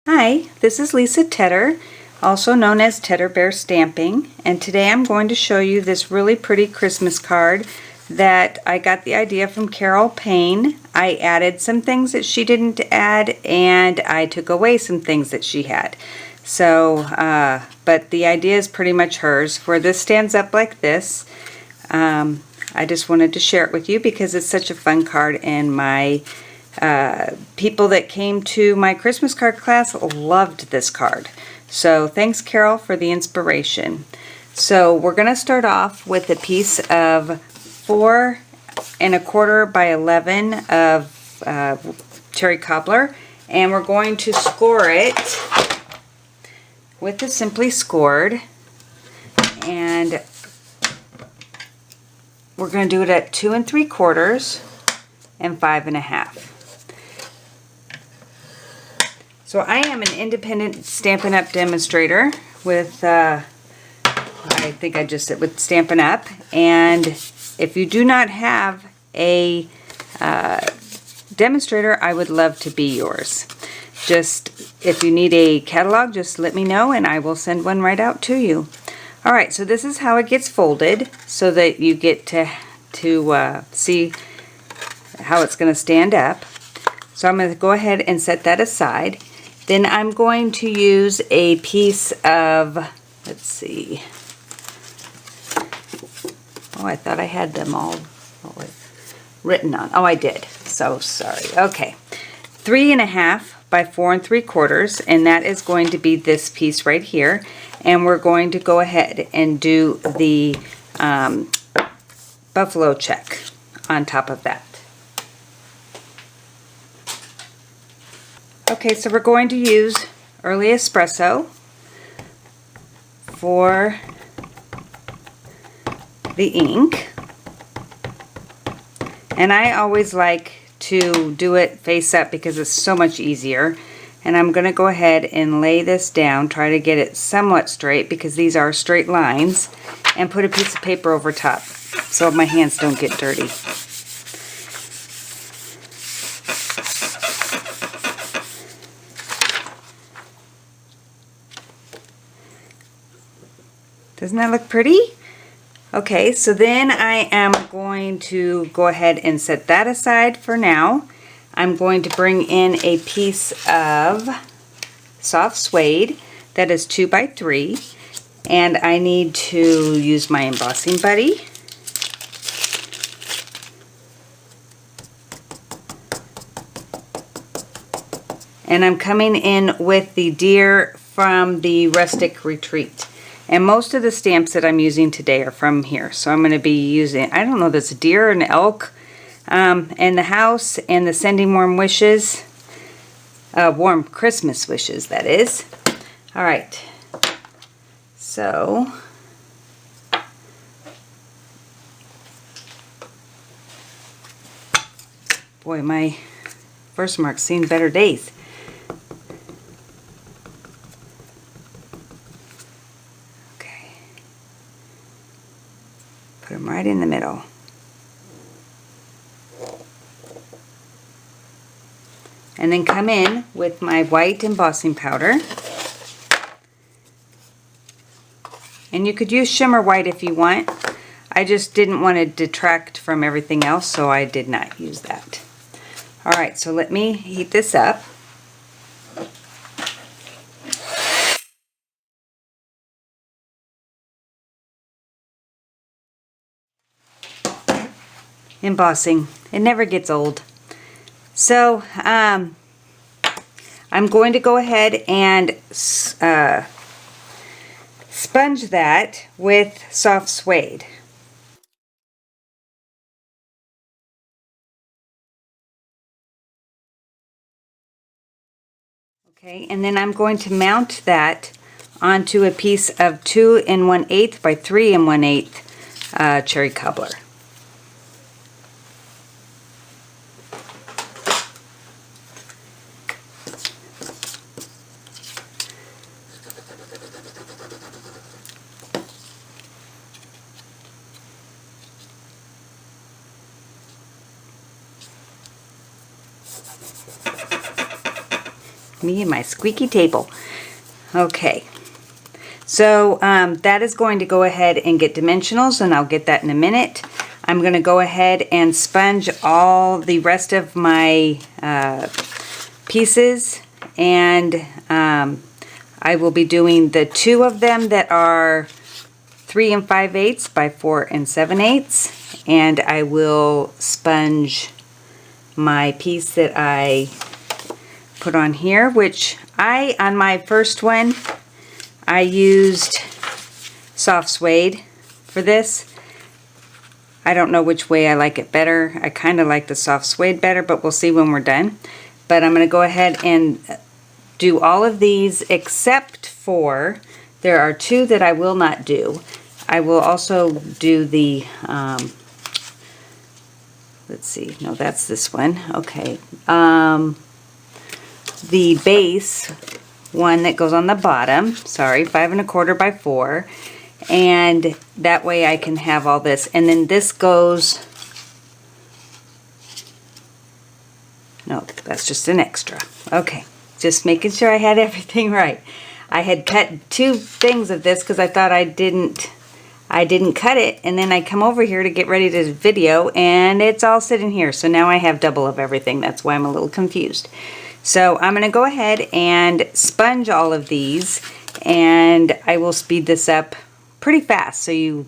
Hi, this is Lisa Tedder, also known as Tedder Bear Stamping, and today I'm going to show you this really pretty Christmas card that I got the idea from Carol Payne. I added some things that she didn't add, and I took away some things that she had. So, but the idea is pretty much hers. Where this stands up like this, I just wanted to share it with you because it's such a fun card, and my people that came to my Christmas card class loved this card. So thanks, Carol, for the inspiration. So we're going to start off with a piece of 4 1/4 by 11 of cherry cobbler, and we're going to score it with the Simply Scored, and we're going to do it at 2 3/4 and 5 1/2. So I am an independent Stampin' Up demonstrator with, I think I just did with Stampin' Up. And if you do not have a demonstrator, I would love to be yours. Just, if you need a catalog, just let me know and I will send one right out to you. Alright, so this is how it gets folded so that you get to see how it's going to stand up. So I'm going to go ahead and set that aside. Then I'm going to use a piece of, let's see, oh, I thought I had them all written on. Oh, I did. So sorry. Okay. 3 1/2 by 4 3/4, and that is going to be this piece right here. And we're going to go ahead and do the buffalo check on top of that. Okay, so we're going to use Early Espresso for the ink. And I always like to do it face up because it's so much easier. And I'm going to go ahead and lay this down, try to get it somewhat straight because these are straight lines, and put a piece of paper over top so my hands don't get dirty. Doesn't that look pretty? Okay, so then I am going to go ahead and set that aside for now. I'm going to bring in a piece of soft suede that is 2 by 3, and I need to use my Embossing Buddy. And I'm coming in with the deer from the Rustic Retreat. And most of the stamps that I'm using today are from here. So I'm going to be using, I don't know, there's a deer and elk, and the house, and the sending warm wishes, warm Christmas wishes, that is. Alright, so boy, my Versamark's seen better days. Put them right in the middle. And then come in with my white embossing powder. And you could use shimmer white if you want. I just didn't want to detract from everything else, so I did not use that. Alright, so let me heat this up. Embossing, it never gets old. So I'm going to go ahead and sponge that with soft suede. Okay, and then I'm going to mount that onto a piece of 2 1/8 by 3 1/8 cherry cobbler. Me and my squeaky table. Okay. So that is going to go ahead and get dimensionals, and I'll get that in a minute. I'm going to go ahead and sponge all the rest of my pieces, and I will be doing the two of them that are 3 5/8 by 4 7/8, and I will sponge my piece that I put on here, which on my first one, I used soft suede for this. I don't know which way I like it better. I kind of like the soft suede better, but we'll see when we're done. But I'm going to go ahead and do all of these except for, there are two that I will not do. I will also do the, let's see, no, that's this one. Okay. The base one that goes on the bottom, sorry, 5 1/4 by 4, and that way I can have all this. And then this goes, no, that's just an extra. Okay, just making sure I had everything right. I had cut 2 things of this because I thought I didn't cut it, and then I come over here to get ready to video, and it's all sitting here. So now I have double of everything. That's why I'm a little confused. So I'm going to go ahead and sponge all of these, and I will speed this up pretty fast so you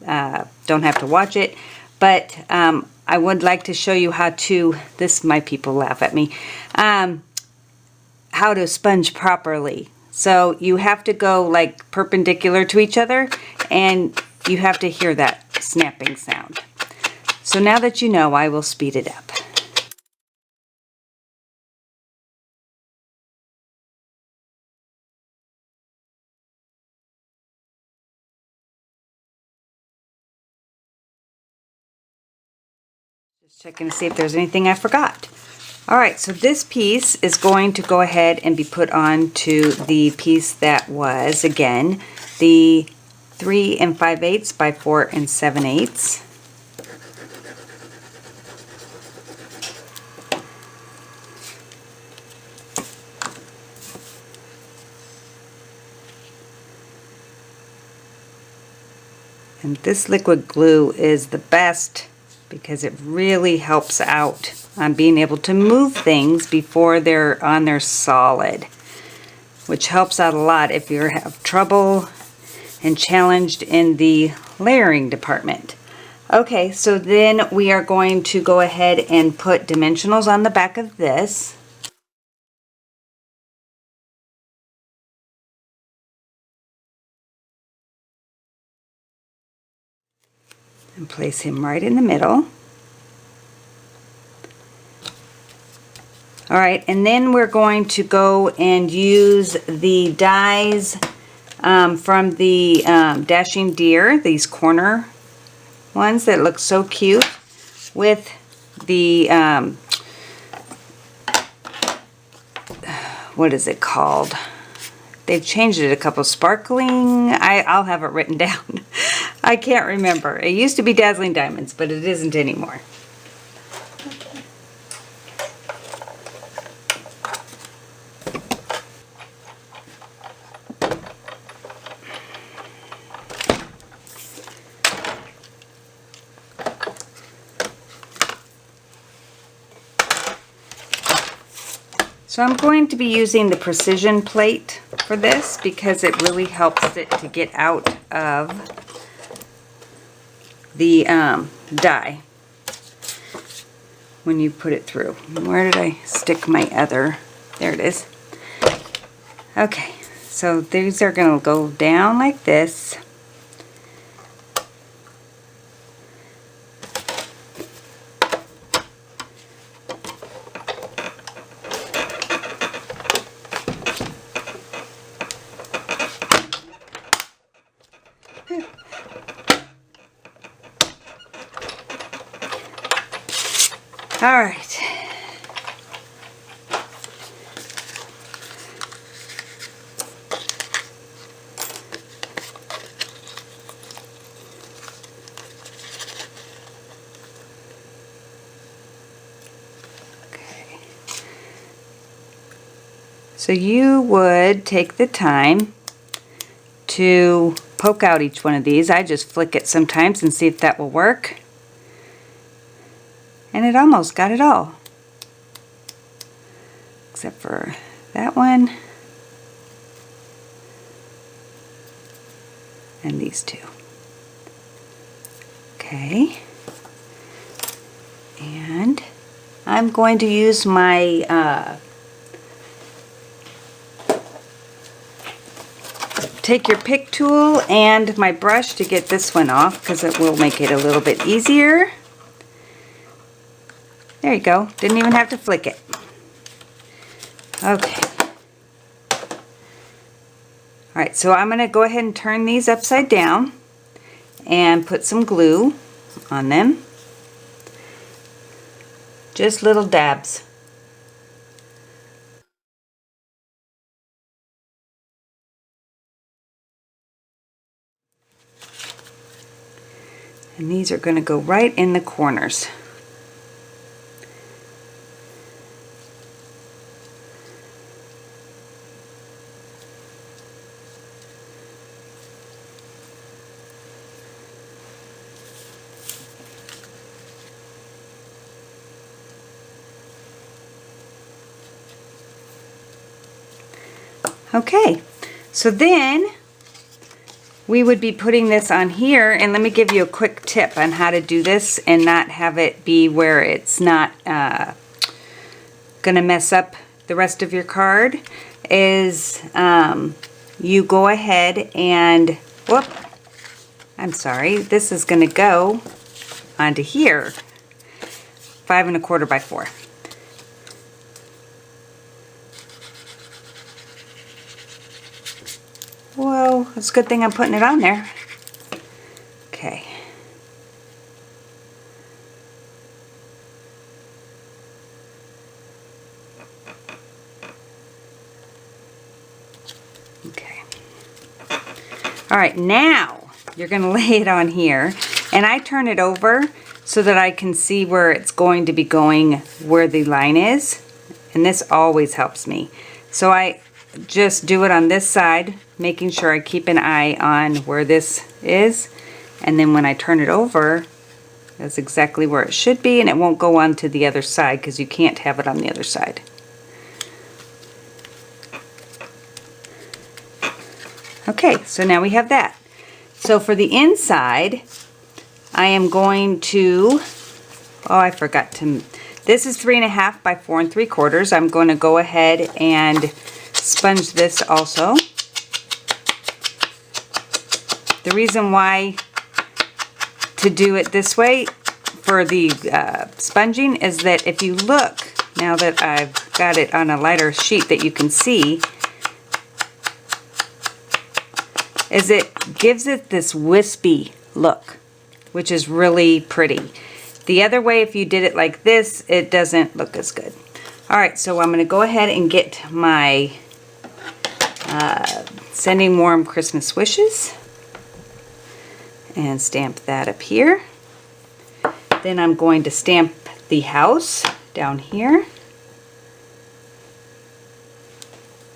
don't have to watch it. But I would like to show you how to, my people laugh at me, how to sponge properly. So you have to go like perpendicular to each other, and you have to hear that snapping sound. So now that you know, I will speed it up. Just checking to see if there's anything I forgot. Alright, so this piece is going to go ahead and be put on to the piece that was, again, the 3 5/8 by 4 7/8. And this liquid glue is the best because it really helps out on being able to move things before they're on their solid, which helps out a lot if you have trouble and challenged in the layering department. Okay, so then we are going to go ahead and put dimensionals on the back of this. And place him right in the middle. Alright, and then we're going to go and use the dies from the Dashing Deer, these corner ones that look so cute, with the, what is it called? They've changed it a couple, sparkling, I'll have it written down. I can't remember. It used to be Dazzling Diamonds, but it isn't anymore. So I'm going to be using the precision plate for this because it really helps it to get out of the die when you put it through. Where did I stick my other? There it is. Okay, so these are going to go down like this. All right. So you would take the time to poke out each one of these. I just flick it sometimes and see if that will work. And it almost got it all. Except for that one. And these two. Okay. And I'm going to use my take your pick tool and my brush to get this one off because it will make it a little bit easier. There you go. Didn't even have to flick it. Okay. Alright, so I'm going to go ahead and turn these upside down and put some glue on them. Just little dabs. And these are going to go right in the corners. Okay, so then we would be putting this on here, and let me give you a quick tip on how to do this and not have it be where it's not going to mess up the rest of your card, is you go ahead and, whoop, I'm sorry, this is going to go onto here, 5 1/4 by 4. Whoa, it's a good thing I'm putting it on there. Okay. Okay. Alright, now you're going to lay it on here, and I turn it over so that I can see where it's going to be going, where the line is, and this always helps me. So I just do it on this side, making sure I keep an eye on where this is, and then when I turn it over, that's exactly where it should be, and it won't go on to the other side because you can't have it on the other side. Okay, so now we have that. So for the inside, I am going to, oh, I forgot to, this is 3 1/2 by 4 3/4. I'm going to go ahead and sponge this also. The reason why to do it this way for the sponging is that if you look, now that I've got it on a lighter sheet that you can see, is it gives it this wispy look, which is really pretty. The other way, if you did it like this, it doesn't look as good. Alright, so I'm going to go ahead and get my Sending Warm Christmas Wishes and stamp that up here. Then I'm going to stamp the house down here.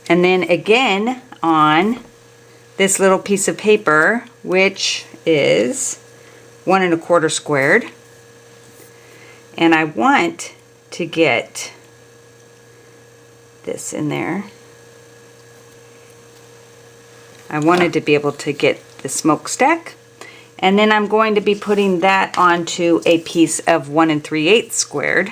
And then again on this little piece of paper, which is 1 1/4 squared. And I want to get this in there. I wanted to be able to get the smokestack. And then I'm going to be putting that onto a piece of 1 3/8 squared.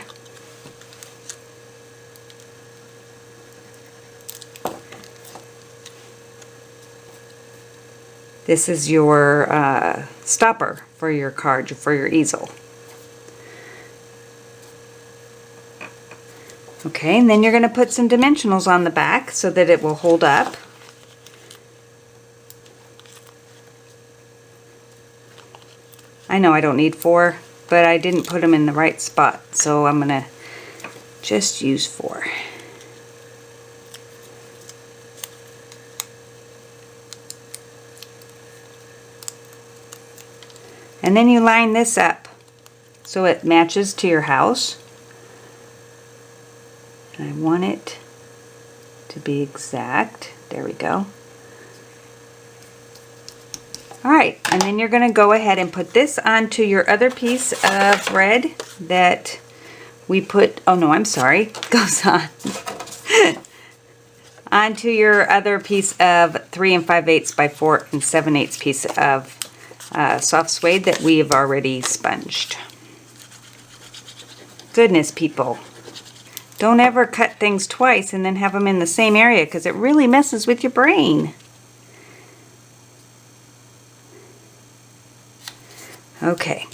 This is your stopper for your card, for your easel. Okay, and then you're going to put some dimensionals on the back so that it will hold up. I know I don't need 4, but I didn't put them in the right spot, so I'm going to just use 4. And then you line this up so it matches to your house. And I want it to be exact. There we go. Alright, and then you're going to go ahead and put this onto your other piece of thread that we put, oh no, I'm sorry, goes on. Onto your other piece of 3 5/8 by 4 7/8 piece of soft suede that we have already sponged. Goodness, people. Don't ever cut things twice and then have them in the same area because it really messes with your brain. Okay.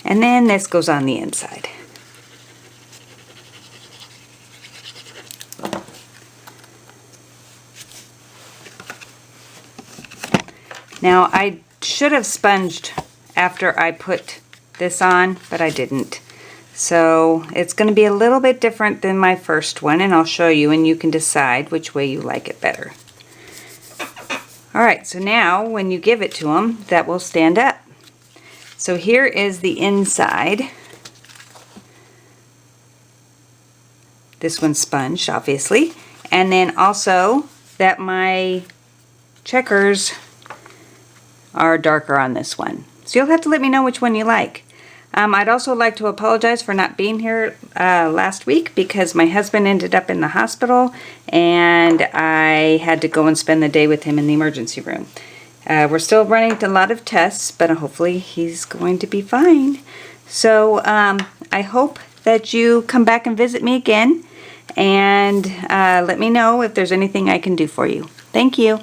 And then this goes on the inside. Now I should have sponged after I put this on, but I didn't. So it's going to be a little bit different than my first one, and I'll show you and you can decide which way you like it better. Alright, so now when you give it to them, that will stand up. So here is the inside. This one's sponged, obviously. And then also that my checkers are darker on this one. So you'll have to let me know which one you like. I'd also like to apologize for not being here last week because my husband ended up in the hospital and I had to go and spend the day with him in the emergency room. We're still running a lot of tests, but hopefully he's going to be fine. So I hope that you come back and visit me again and let me know if there's anything I can do for you. Thank you.